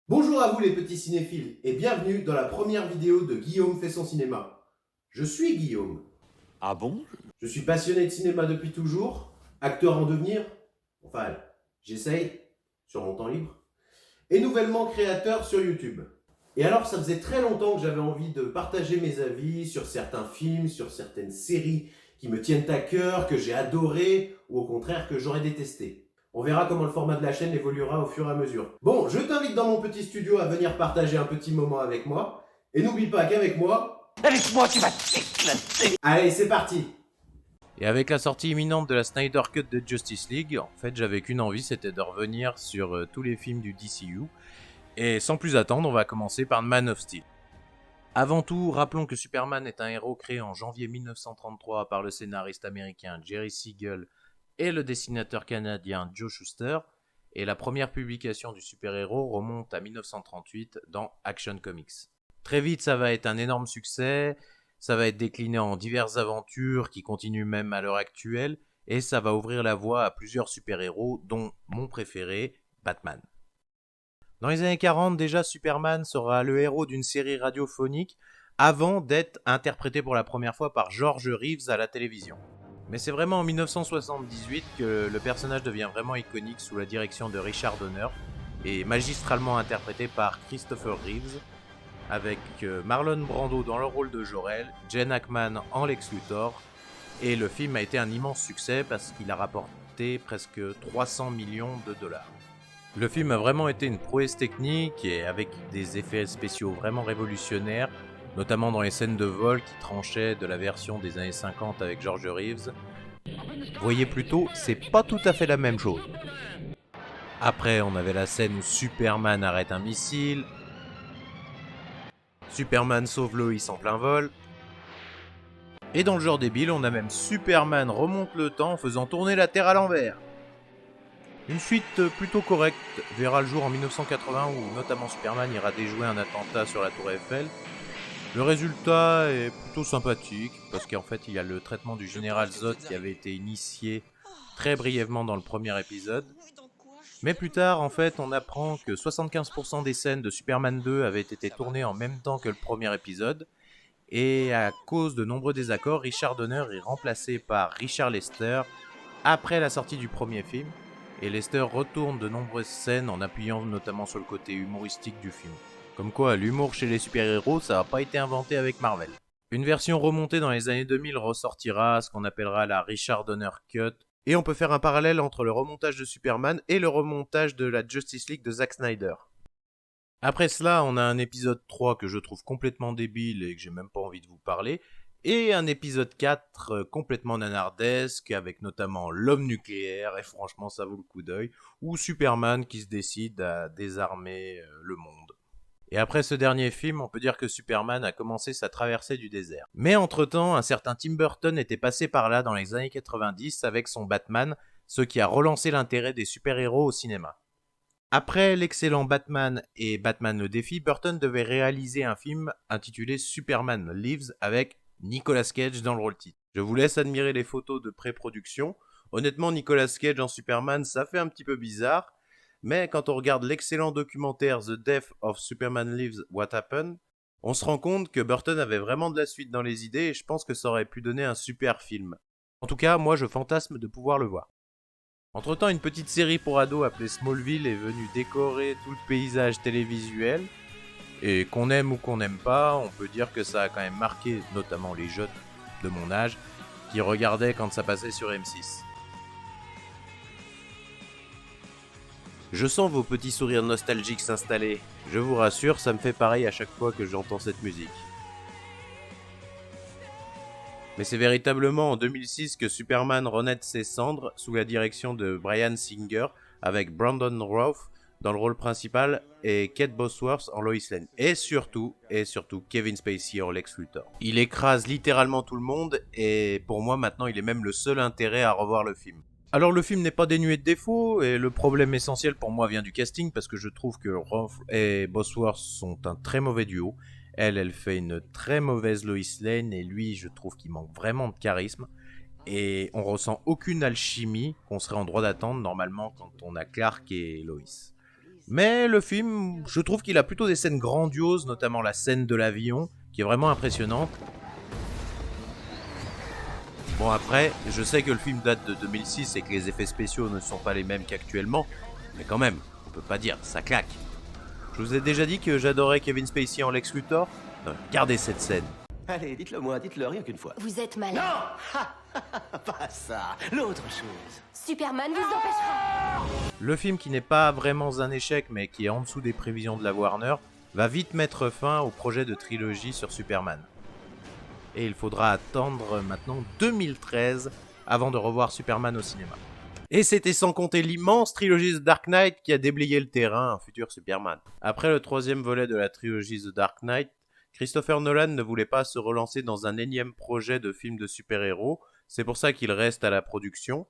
Bonjour à vous les petits cinéphiles et bienvenue dans la première vidéo de Guillaume fait son cinéma. Je suis Guillaume. Ah bon? Je suis passionné de cinéma depuis toujours, acteur en devenir, enfin j'essaye, sur mon temps libre, et nouvellement créateur sur YouTube. Et alors ça faisait très longtemps que j'avais envie de partager mes avis sur certains films, sur certaines séries qui me tiennent à cœur, que j'ai adoré ou au contraire que j'aurais détesté. On verra comment le format de la chaîne évoluera au fur et à mesure. Bon, je t'invite dans mon petit studio à venir partager un petit moment avec moi. Et n'oublie pas qu'avec moi... Avec moi, tu vas t'éclater! Allez, c'est parti. Et avec la sortie imminente de la Snyder Cut de Justice League, en fait j'avais qu'une envie, c'était de revenir sur tous les films du DCU. Et sans plus attendre, on va commencer par Man of Steel. Avant tout, rappelons que Superman est un héros créé en janvier 1933 par le scénariste américain Jerry Siegel et le dessinateur canadien Joe Shuster, et la première publication du super-héros remonte à 1938 dans Action Comics. Très vite, ça va être un énorme succès, ça va être décliné en diverses aventures qui continuent même à l'heure actuelle, et ça va ouvrir la voie à plusieurs super-héros, dont mon préféré, Batman. Dans les années 40, déjà, Superman sera le héros d'une série radiophonique avant d'être interprété pour la première fois par George Reeves à la télévision. Mais c'est vraiment en 1978 que le personnage devient vraiment iconique sous la direction de Richard Donner et magistralement interprété par Christopher Reeves, avec Marlon Brando dans le rôle de Jor-El, Gene Hackman en Lex Luthor, et le film a été un immense succès parce qu'il a rapporté presque 300 millions de dollars. Le film a vraiment été une prouesse technique et avec des effets spéciaux vraiment révolutionnaires, notamment dans les scènes de vol qui tranchaient de la version des années 50 avec George Reeves. Voyez plutôt, c'est pas tout à fait la même chose. Après, on avait la scène où Superman arrête un missile, Superman sauve Lois en plein vol, et dans le genre débile, on a même Superman remonte le temps en faisant tourner la Terre à l'envers. Une suite plutôt correcte verra le jour en 1980 où notamment Superman ira déjouer un attentat sur la tour Eiffel. Le résultat est plutôt sympathique parce qu'en fait il y a le traitement du général Zod qui avait été initié très brièvement dans le premier épisode. Mais plus tard en fait on apprend que 75% des scènes de Superman 2 avaient été tournées en même temps que le premier épisode. Et à cause de nombreux désaccords, Richard Donner est remplacé par Richard Lester après la sortie du premier film. Et Lester retourne de nombreuses scènes en appuyant notamment sur le côté humoristique du film. Comme quoi, l'humour chez les super-héros, ça n'a pas été inventé avec Marvel. Une version remontée dans les années 2000 ressortira, ce qu'on appellera la Richard Donner Cut, et on peut faire un parallèle entre le remontage de Superman et le remontage de la Justice League de Zack Snyder. Après cela, on a un épisode 3 que je trouve complètement débile et que j'ai même pas envie de vous parler, et un épisode 4 complètement nanardesque, avec notamment l'homme nucléaire, et franchement ça vaut le coup d'œil, ou Superman qui se décide à désarmer le monde. Et après ce dernier film, on peut dire que Superman a commencé sa traversée du désert. Mais entre-temps, un certain Tim Burton était passé par là dans les années 90 avec son Batman, ce qui a relancé l'intérêt des super-héros au cinéma. Après l'excellent Batman et Batman le défi, Burton devait réaliser un film intitulé Superman Lives avec Nicolas Cage dans le rôle titre. Je vous laisse admirer les photos de pré-production. Honnêtement, Nicolas Cage en Superman, ça fait un petit peu bizarre, mais quand on regarde l'excellent documentaire The Death of Superman Lives What Happened, on se rend compte que Burton avait vraiment de la suite dans les idées et je pense que ça aurait pu donner un super film. En tout cas, moi je fantasme de pouvoir le voir. Entre-temps, une petite série pour ados appelée Smallville est venue décorer tout le paysage télévisuel. Et qu'on aime ou qu'on n'aime pas, on peut dire que ça a quand même marqué notamment les jeunes de mon âge qui regardaient quand ça passait sur M6. Je sens vos petits sourires nostalgiques s'installer. Je vous rassure, ça me fait pareil à chaque fois que j'entends cette musique. Mais c'est véritablement en 2006 que Superman renaît de ses cendres sous la direction de Bryan Singer avec Brandon Routh dans le rôle principal et Kate Bosworth en Lois Lane. Et surtout Kevin Spacey en Lex Luthor. Il écrase littéralement tout le monde et pour moi maintenant il est même le seul intérêt à revoir le film. Alors le film n'est pas dénué de défauts et le problème essentiel pour moi vient du casting parce que je trouve que Routh et Bosworth sont un très mauvais duo. Elle fait une très mauvaise Lois Lane et lui, je trouve qu'il manque vraiment de charisme. Et on ressent aucune alchimie qu'on serait en droit d'attendre normalement quand on a Clark et Lois. Mais le film, je trouve qu'il a plutôt des scènes grandioses, notamment la scène de l'avion, qui est vraiment impressionnante. Bon après, je sais que le film date de 2006 et que les effets spéciaux ne sont pas les mêmes qu'actuellement, mais quand même, on peut pas dire, ça claque. Je vous ai déjà dit que j'adorais Kevin Spacey en Lex Luthor. Regardez cette scène. Allez, dites-le moi, dites-le rien qu'une fois. Vous êtes malade. Pas ça, l'autre chose. Superman vous empêchera. Le film qui n'est pas vraiment un échec mais qui est en dessous des prévisions de la Warner va vite mettre fin au projet de trilogie sur Superman. Et il faudra attendre maintenant 2013 avant de revoir Superman au cinéma. Et c'était sans compter l'immense trilogie The Dark Knight qui a déblayé le terrain, un futur Superman. Après le troisième volet de la trilogie The Dark Knight, Christopher Nolan ne voulait pas se relancer dans un énième projet de film de super-héros, c'est pour ça qu'il reste à la production,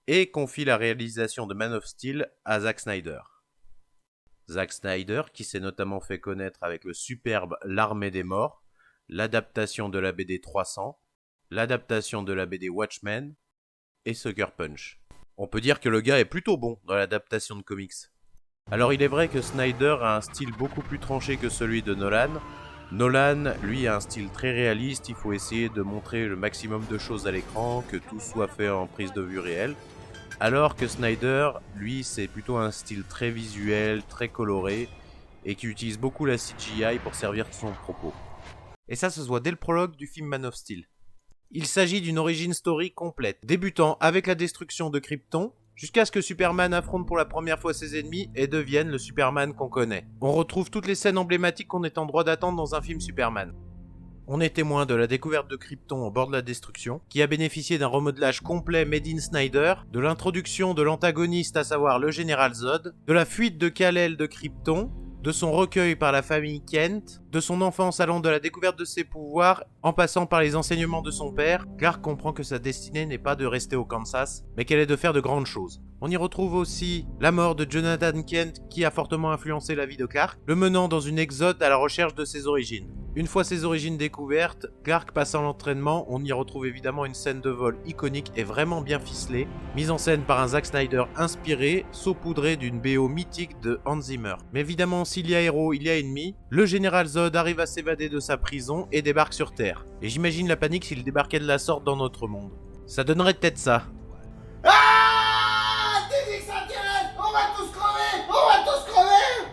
et confie la réalisation de Man of Steel à Zack Snyder. Zack Snyder, qui s'est notamment fait connaître avec le superbe L'Armée des Morts, l'adaptation de la BD 300, l'adaptation de la BD Watchmen et Sucker Punch. On peut dire que le gars est plutôt bon dans l'adaptation de comics. Alors il est vrai que Snyder a un style beaucoup plus tranché que celui de Nolan. Nolan, lui, a un style très réaliste, il faut essayer de montrer le maximum de choses à l'écran, que tout soit fait en prise de vue réelle. Alors que Snyder, lui, c'est plutôt un style très visuel, très coloré, et qui utilise beaucoup la CGI pour servir de son propos. Et ça se voit dès le prologue du film Man of Steel. Il s'agit d'une origin story complète, débutant avec la destruction de Krypton, jusqu'à ce que Superman affronte pour la première fois ses ennemis et devienne le Superman qu'on connaît. On retrouve toutes les scènes emblématiques qu'on est en droit d'attendre dans un film Superman. On est témoin de la découverte de Krypton au bord de la destruction, qui a bénéficié d'un remodelage complet made in Snyder, de l'introduction de l'antagoniste à savoir le Général Zod, de la fuite de Kal-El de Krypton, de son recueil par la famille Kent, de son enfance allant de la découverte de ses pouvoirs, en passant par les enseignements de son père, Clark comprend que sa destinée n'est pas de rester au Kansas, mais qu'elle est de faire de grandes choses. On y retrouve aussi la mort de Jonathan Kent qui a fortement influencé la vie de Clark, le menant dans une exode à la recherche de ses origines. Une fois ses origines découvertes, Clark passant l'entraînement, on y retrouve évidemment une scène de vol iconique et vraiment bien ficelée, mise en scène par un Zack Snyder inspiré, saupoudré d'une BO mythique de Hans Zimmer. Mais évidemment, s'il y a héros, il y a ennemi. Le général Zod arrive à s'évader de sa prison et débarque sur Terre. Et j'imagine la panique s'il débarquait de la sorte dans notre monde. Ça donnerait peut-être ça. Ah, des extraterrestres! On va tous crever! On va tous crever!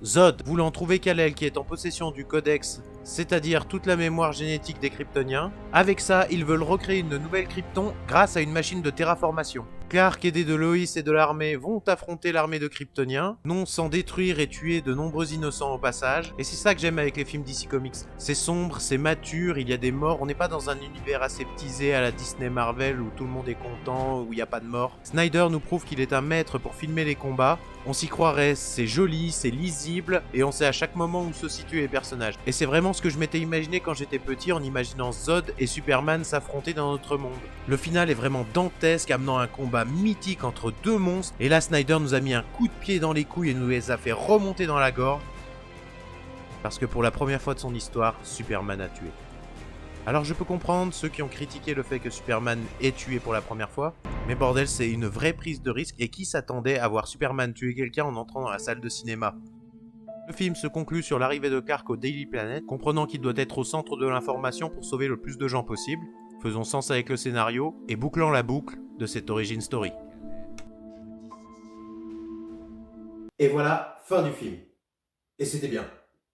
Zod, voulant trouver Kal-El qui est en possession du Codex, c'est-à-dire toute la mémoire génétique des Kryptoniens, avec ça, ils veulent recréer une nouvelle Krypton grâce à une machine de terraformation. Clark, aidé de Lois et de l'armée, vont affronter l'armée de Kryptoniens, non sans détruire et tuer de nombreux innocents au passage, et c'est ça que j'aime avec les films DC Comics. C'est sombre, c'est mature, il y a des morts, on n'est pas dans un univers aseptisé à la Disney Marvel où tout le monde est content, où il n'y a pas de mort. Snyder nous prouve qu'il est un maître pour filmer les combats, on s'y croirait, c'est joli, c'est lisible, et on sait à chaque moment où se situent les personnages. Et c'est vraiment ce que je m'étais imaginé quand j'étais petit en imaginant Zod et Superman s'affronter dans notre monde. Le final est vraiment dantesque, amenant un combat mythique entre deux monstres, et là Snyder nous a mis un coup de pied dans les couilles et nous les a fait remonter dans la gorge, parce que pour la première fois de son histoire, Superman a tué. Alors je peux comprendre ceux qui ont critiqué le fait que Superman ait tué pour la première fois, mais bordel, c'est une vraie prise de risque, et qui s'attendait à voir Superman tuer quelqu'un en entrant dans la salle de cinéma? Le film se conclut sur l'arrivée de Clark au Daily Planet, comprenant qu'il doit être au centre de l'information pour sauver le plus de gens possible, faisant sens avec le scénario, et bouclant la boucle de cette origin story. Et voilà, fin du film. Et c'était bien.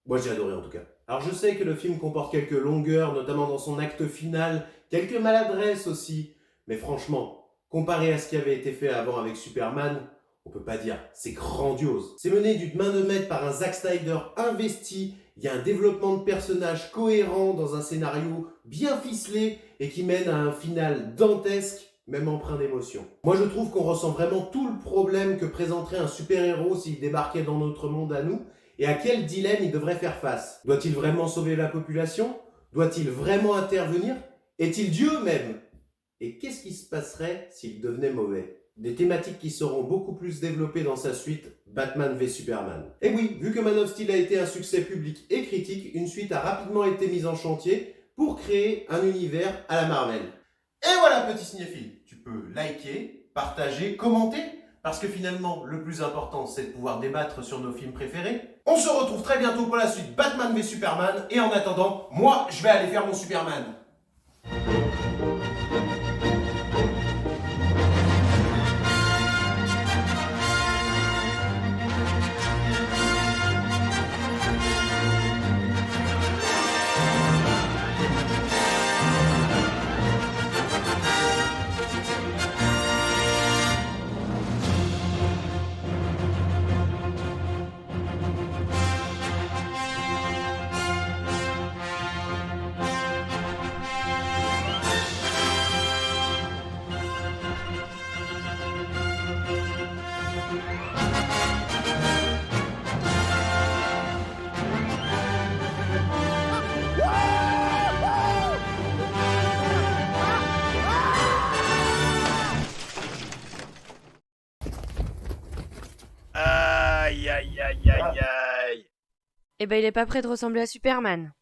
Moi j'ai adoré en tout cas. Alors je sais que le film comporte quelques longueurs, notamment dans son acte final, quelques maladresses aussi, mais franchement, comparé à ce qui avait été fait avant avec Superman, on peut pas dire, c'est grandiose. C'est mené d'une main de maître par un Zack Snyder investi, il y a un développement de personnages cohérent dans un scénario bien ficelé et qui mène à un final dantesque, même empreint d'émotion. Moi je trouve qu'on ressent vraiment tout le problème que présenterait un super-héros s'il débarquait dans notre monde à nous, et à quel dilemme il devrait faire face. Doit-il vraiment sauver la population? Doit-il vraiment intervenir? Est-il Dieu même? Et qu'est-ce qui se passerait s'il devenait mauvais? Des thématiques qui seront beaucoup plus développées dans sa suite, Batman v Superman. Et oui, vu que Man of Steel a été un succès public et critique, une suite a rapidement été mise en chantier pour créer un univers à la Marvel. Et voilà, petit cinéphile, tu peux liker, partager, commenter, parce que finalement, le plus important, c'est de pouvoir débattre sur nos films préférés. On se retrouve très bientôt pour la suite Batman v Superman, et en attendant, moi, je vais aller faire mon Superman. Aïe, aïe, aïe, aïe, aïe. Eh ben, il est pas prêt de ressembler à Superman.